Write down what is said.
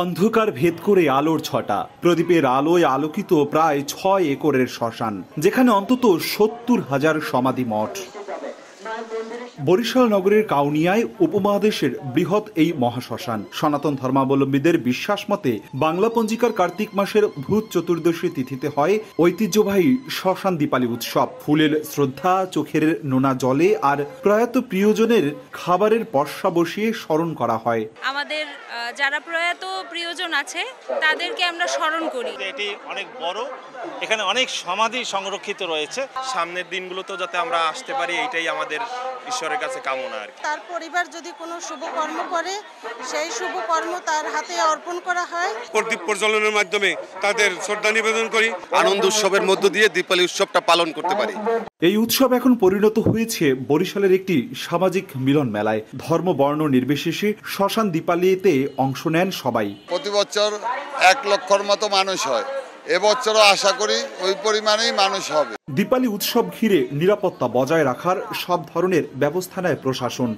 অন্ধকার ভেদ করে আলোর ছটা, প্রদীপের আলোয় আলোকিত প্রায় ৬ একরের শ্মশান, যেখানে অন্তত ৭০,০০০ সমাধি মঠ। বরিশাল নগরের কাউনিয়ায় উপমহাদেশের বৃহৎ এই মহাশ্মশান। সনাতন ধর্মাবলম্বীদের বিশ্বাস মতে বাংলা পঞ্জিকার কার্তিক মাসের ভূত চতুর্দশী তিথিতে হয় ঐতিহ্যবাহী শ্মশান দীপালি উৎসব। ফুলের শ্রদ্ধা, চোখের নোনা জলে আর প্রয়াত প্রিয়জনের খাবারের পস্যা বসিয়ে স্মরণ করা হয়। আমাদের যারা প্রয়াত প্রিয়জন আছে তাদেরকে আমরা স্মরণ করি। এটি অনেক বড়, এখানে অনেক সমাধি সংরক্ষিত রয়েছে। সামনের দিনগুলোতেও যাতে আমরা আসতে পারি, এইটাই আমাদের ঈশ্বরের কাছে কামনা আর কি। তার পরিবার যদি কোনো শুভ কর্ম করে, সেই শুভ কর্ম তার হাতে অর্পণ করা হয়। প্রদীপ প্রজ্বলনের মাধ্যমে তাদের শ্রদ্ধা নিবেদন করি। আনন্দ উৎসবের মধ্য দিয়ে দীপাবলি উৎসবটা পালন করতে পারি। এই উৎসব এখন পরিণত হয়েছে বরিশালের একটি সামাজিক মিলন মেলায়। ধর্ম বর্ণ নির্বিশেষে শ্মশান দীপালিতে অংশ নেন সবাই। প্রতি বছর ১ লক্ষর মতো মানুষ হয়, এবছরও আশা করি ওই পরিমাণেই মানুষ হবে। দীপালি উৎসব ঘিরে নিরাপত্তা বজায় রাখার সব ধরনের ব্যবস্থা নেয় প্রশাসন।